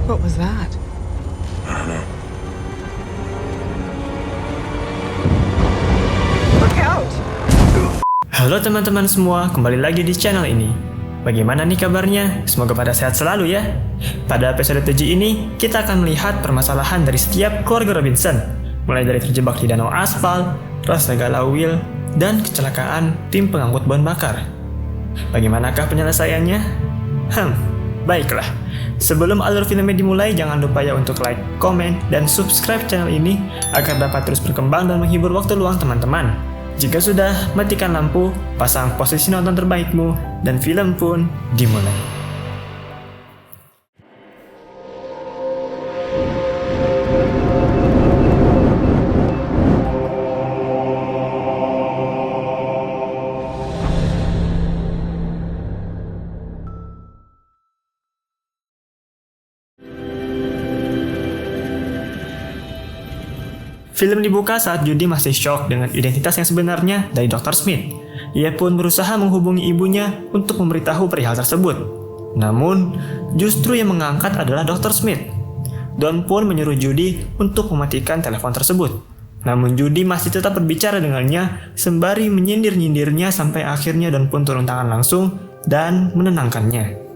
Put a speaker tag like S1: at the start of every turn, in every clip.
S1: What was that? Look out!
S2: Halo teman-teman semua, kembali lagi di channel ini. Bagaimana nih kabarnya? Semoga pada sehat selalu ya. Pada episode 7 ini, kita akan melihat permasalahan dari setiap keluarga Robinson. Mulai dari terjebak di danau aspal, rasa galau Will, dan kecelakaan tim pengangkut bahan bakar. Bagaimanakah penyelesaiannya? Baiklah. Sebelum alur filmnya dimulai, jangan lupa ya untuk like, komen, dan subscribe channel ini agar dapat terus berkembang dan menghibur waktu luang teman-teman. Jika sudah, matikan lampu, pasang posisi nonton terbaikmu, dan film pun dimulai. Film dibuka saat Judy masih shock dengan identitas yang sebenarnya dari Dr. Smith. Ia pun berusaha menghubungi ibunya untuk memberitahu perihal tersebut. Namun, justru yang mengangkat adalah Dr. Smith. Don pun menyuruh Judy untuk mematikan telepon tersebut. Namun Judy masih tetap berbicara dengannya sembari menyindir-nyindirnya sampai akhirnya Don pun turun tangan langsung dan menenangkannya.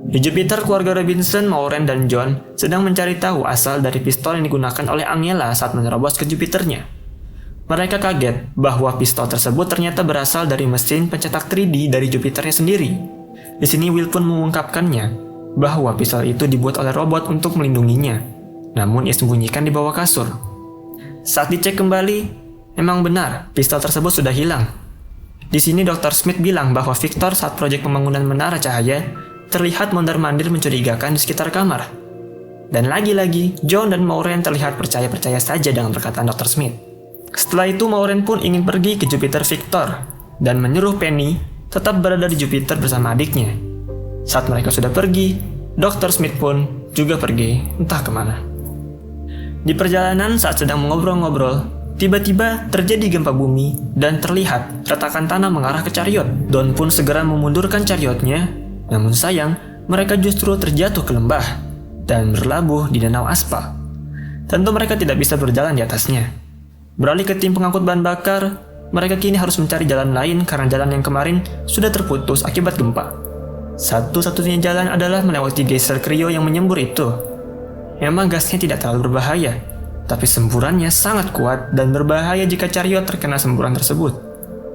S2: Di Jupiter, keluarga Robinson, Maureen, dan John sedang mencari tahu asal dari pistol yang digunakan oleh Angela saat menerobos ke Jupiternya. Mereka kaget bahwa pistol tersebut ternyata berasal dari mesin pencetak 3D dari Jupiternya sendiri. Di sini Will pun mengungkapkannya bahwa pistol itu dibuat oleh robot untuk melindunginya, namun ia sembunyikan di bawah kasur. Saat dicek kembali, memang benar pistol tersebut sudah hilang. Di sini Dr. Smith bilang bahwa Victor saat proyek pembangunan menara cahaya terlihat mondar-mandir mencurigakan di sekitar kamar. Dan lagi-lagi, John dan Maureen terlihat percaya-percaya saja dengan perkataan Dr. Smith. Setelah itu, Maureen pun ingin pergi ke Jupiter Victor dan menyuruh Penny tetap berada di Jupiter bersama adiknya. Saat mereka sudah pergi, Dr. Smith pun juga pergi entah kemana. Di perjalanan saat sedang mengobrol-ngobrol, tiba-tiba terjadi gempa bumi dan terlihat retakan tanah mengarah ke chariot. Don pun segera memundurkan chariotnya. Namun sayang, mereka justru terjatuh ke lembah dan berlabuh di danau aspal. Tentu mereka tidak bisa berjalan di atasnya. Beralih ke tim pengangkut bahan bakar, mereka kini harus mencari jalan lain karena jalan yang kemarin sudah terputus akibat gempa. Satu-satunya jalan adalah melewati geyser Cryo yang menyembur itu. Memang gasnya tidak terlalu berbahaya, tapi semburannya sangat kuat dan berbahaya jika chariot terkena semburan tersebut.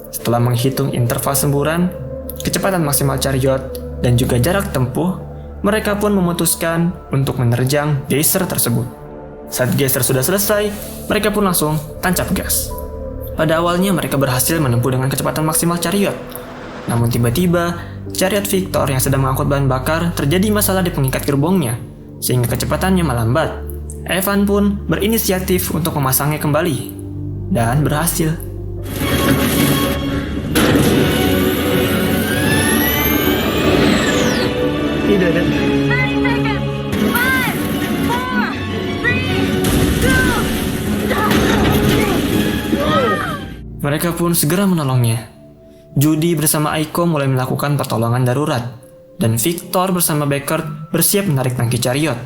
S2: Setelah menghitung interval semburan, kecepatan maksimal chariot, dan juga jarak tempuh, mereka pun memutuskan untuk menerjang geyser tersebut. Saat geyser sudah selesai, mereka pun langsung tancap gas. Pada awalnya mereka berhasil menempuh dengan kecepatan maksimal chariot. Namun tiba-tiba, chariot Victor yang sedang mengangkut bahan bakar terjadi masalah di pengikat gerbongnya, sehingga kecepatannya melambat. Evan pun berinisiatif untuk memasangnya kembali, dan berhasil. Tidak ada.
S3: 30 seconds. 5, 4, 3, 2.
S2: Mereka pun segera menolongnya. Judy bersama Aiko mulai melakukan pertolongan darurat, dan Victor bersama Beckert bersiap menarik tangki chariot.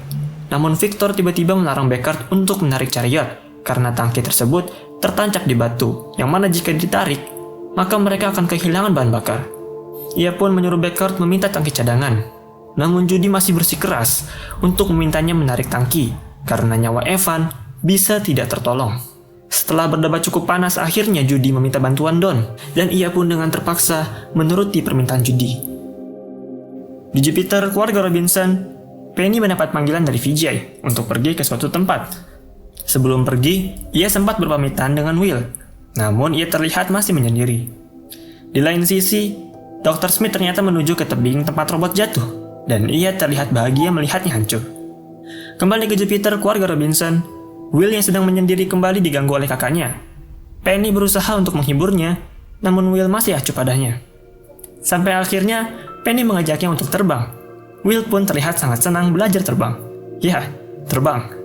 S2: Namun Victor tiba-tiba melarang Beckert untuk menarik chariot karena tangki tersebut tertancap di batu, yang mana jika ditarik, maka mereka akan kehilangan bahan bakar. Ia pun menyuruh Beckert meminta tangki cadangan. Namun Judy masih bersikeras untuk memintanya menarik tangki karena nyawa Evan bisa tidak tertolong. Setelah berdebat cukup panas, akhirnya Judy meminta bantuan Don, dan ia pun dengan terpaksa menuruti permintaan Judy. Di Jupiter, keluarga Robinson, Penny mendapat panggilan dari Vijay untuk pergi ke suatu tempat. Sebelum pergi, ia sempat berpamitan dengan Will, namun ia terlihat masih menyendiri. Di lain sisi, Dr. Smith ternyata menuju ke tebing tempat robot jatuh, dan ia terlihat bahagia melihatnya hancur. Kembali ke Jupiter, keluarga Robinson, Will yang sedang menyendiri kembali diganggu oleh kakaknya. Penny berusaha untuk menghiburnya, namun Will masih acuh padanya. Sampai akhirnya, Penny mengajaknya untuk terbang. Will pun terlihat sangat senang belajar terbang. Ya, terbang.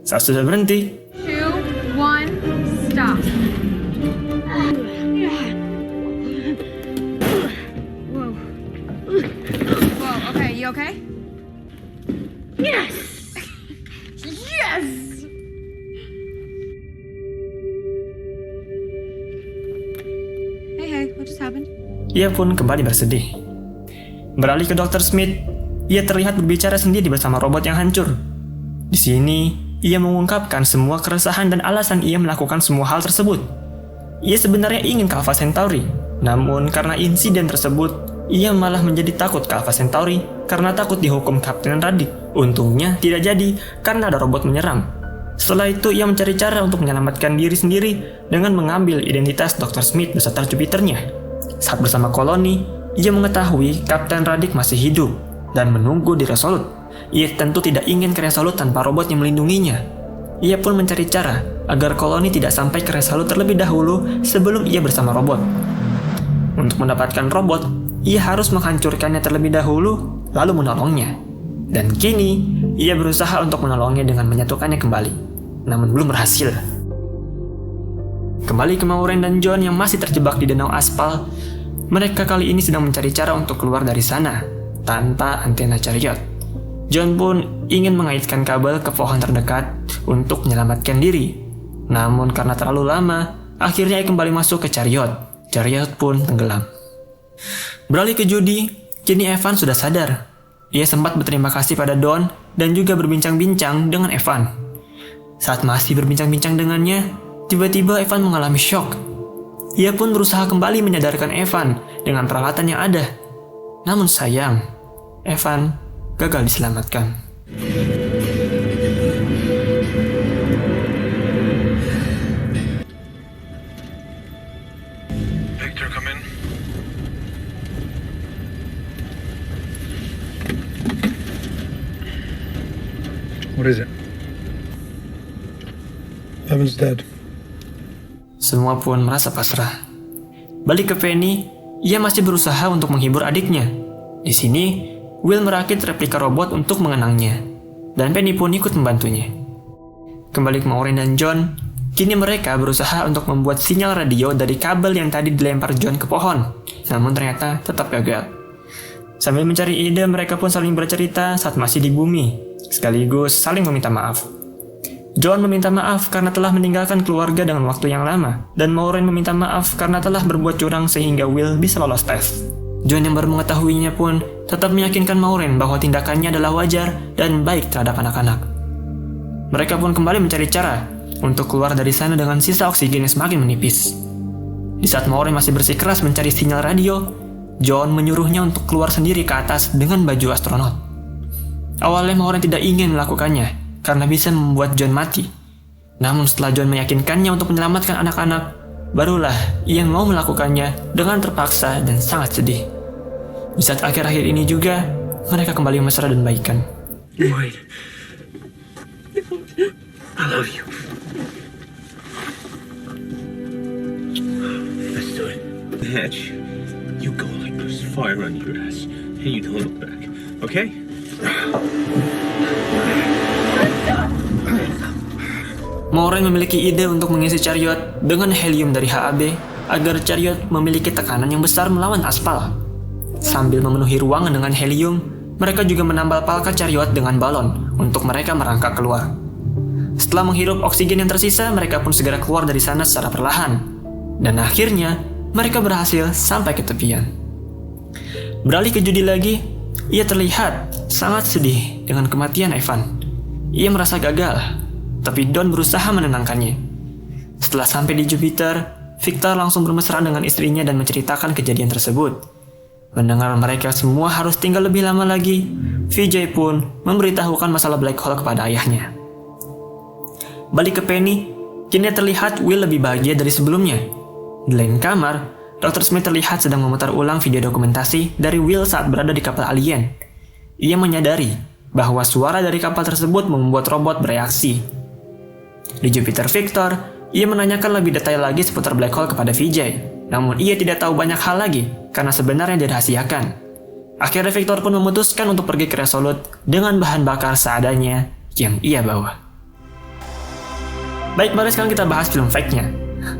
S2: Saat sudah berhenti,
S3: 2, 1, stop. Whoa. Whoa, okay, you okay? Yes! Yes! Hey, what just happened?
S2: Ia pun kembali bersedih. Beralih ke Dr. Smith, ia terlihat berbicara sendiri bersama robot yang hancur. Di sini, ia mengungkapkan semua keresahan dan alasan ia melakukan semua hal tersebut. Ia sebenarnya ingin ke Alpha Centauri, namun karena insiden tersebut, ia malah menjadi takut ke Alpha Centauri karena takut dihukum Kapten Raditz. Untungnya tidak jadi karena ada robot menyerang. Setelah itu ia mencari cara untuk menyelamatkan diri sendiri dengan mengambil identitas Dr. Smith beserta Jupiternya. Saat bersama koloni, ia mengetahui Kapten Raditz masih hidup dan menunggu di Resolute. Ia tentu tidak ingin ke Resolute tanpa robot yang melindunginya. Ia pun mencari cara agar koloni tidak sampai ke Resolute terlebih dahulu sebelum ia bersama robot. Untuk mendapatkan robot, ia harus menghancurkannya terlebih dahulu, lalu menolongnya. Dan kini, ia berusaha untuk menolongnya dengan menyatukannya kembali, namun belum berhasil. Kembali ke Maureen dan John yang masih terjebak di danau aspal, mereka kali ini sedang mencari cara untuk keluar dari sana, tanpa antena chariot. John pun ingin mengaitkan kabel ke pohon terdekat untuk menyelamatkan diri. Namun karena terlalu lama, akhirnya ia kembali masuk ke chariot. Chariot pun tenggelam. Beralih ke Judy, kini Evan sudah sadar. Ia sempat berterima kasih pada Don dan juga berbincang-bincang dengan Evan. Saat masih berbincang-bincang dengannya, tiba-tiba Evan mengalami shock. Ia pun berusaha kembali menyadarkan Evan dengan peralatan yang ada. Namun sayang, Evan gagal diselamatkan.
S1: Victor, come in. What is it? Evan's dead.
S2: Semua pun merasa pasrah. Balik ke Penny, ia masih berusaha untuk menghibur adiknya. Di sini, Will merakit replika robot untuk mengenangnya, dan Penny pun ikut membantunya. Kembali ke Maureen dan John, kini mereka berusaha untuk membuat sinyal radio dari kabel yang tadi dilempar John ke pohon, namun ternyata tetap gagal. Sambil mencari ide, mereka pun saling bercerita saat masih di bumi, sekaligus saling meminta maaf. John meminta maaf karena telah meninggalkan keluarga dengan waktu yang lama, dan Maureen meminta maaf karena telah berbuat curang sehingga Will bisa lolos tes. John yang baru mengetahuinya pun tetap meyakinkan Maureen bahwa tindakannya adalah wajar dan baik terhadap anak-anak. Mereka pun kembali mencari cara untuk keluar dari sana dengan sisa oksigen yang semakin menipis. Di saat Maureen masih bersikeras mencari sinyal radio, John menyuruhnya untuk keluar sendiri ke atas dengan baju astronot. Awalnya Maureen tidak ingin melakukannya karena bisa membuat John mati. Namun setelah John meyakinkannya untuk menyelamatkan anak-anak, barulah ia mau melakukannya dengan terpaksa dan sangat sedih. Di saat akhir-akhir ini juga, mereka kembali mesra dan baikan.
S1: Wait. I love you. Let's do it. Hatch, you go like there's fire on your ass, and you don't look back, okay?
S2: Maureen memiliki ide untuk mengisi chariot dengan helium dari HAB agar chariot memiliki tekanan yang besar melawan aspal. Sambil memenuhi ruangan dengan helium, mereka juga menambal palka chariot dengan balon untuk mereka merangkak keluar. Setelah menghirup oksigen yang tersisa, mereka pun segera keluar dari sana secara perlahan. Dan akhirnya, mereka berhasil sampai ke tepian. Beralih ke Judy lagi, ia terlihat sangat sedih dengan kematian Evan. Ia merasa gagal, tapi Don berusaha menenangkannya. Setelah sampai di Jupiter, Victor langsung bermesra dengan istrinya dan menceritakan kejadian tersebut. Mendengar mereka semua harus tinggal lebih lama lagi, Vijay pun memberitahukan masalah black hole kepada ayahnya. Balik ke Penny, kini terlihat Will lebih bahagia dari sebelumnya. Di lain kamar, Dr. Smith terlihat sedang memutar ulang video dokumentasi dari Will saat berada di kapal alien. Ia menyadari bahwa suara dari kapal tersebut membuat robot bereaksi. Di Jupiter Victor, ia menanyakan lebih detail lagi seputar black hole kepada Vijay. Namun ia tidak tahu banyak hal lagi karena sebenarnya dirahasiakan. Akhirnya Victor pun memutuskan untuk pergi ke Resolute dengan bahan bakar seadanya yang ia bawa. Baik, mari sekarang kita bahas film fact-nya.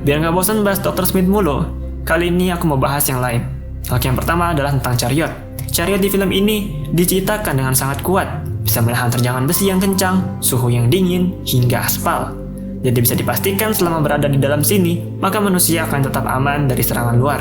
S2: Biar nggak bosan bahas Dr. Smith mulu, kali ini aku mau bahas yang lain. Yang pertama adalah tentang chariot. Chariot di film ini diciptakan dengan sangat kuat. bisa menahan terjangan besi yang kencang, suhu yang dingin, hingga aspal. Jadi bisa dipastikan selama berada di dalam sini, maka manusia akan tetap aman dari serangan luar.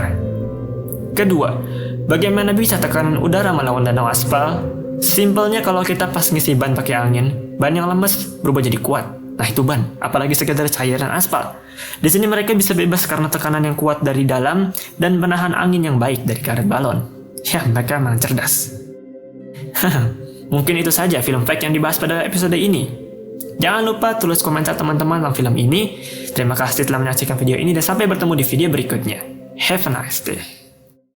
S2: Kedua, bagaimana bisa tekanan udara melawan danau aspal? Simpelnya kalau kita pas ngisi ban pakai angin, ban yang lemes berubah jadi kuat. Nah itu ban, apalagi sekedar cairan aspal. Di sini mereka bisa bebas karena tekanan yang kuat dari dalam dan menahan angin yang baik dari karet balon. Ya, mereka memang cerdas. Mungkin itu saja film fact yang dibahas pada episode ini. Jangan lupa tulis komentar teman-teman tentang film ini. Terima kasih telah menyaksikan video ini dan sampai bertemu di video berikutnya. Have a nice day.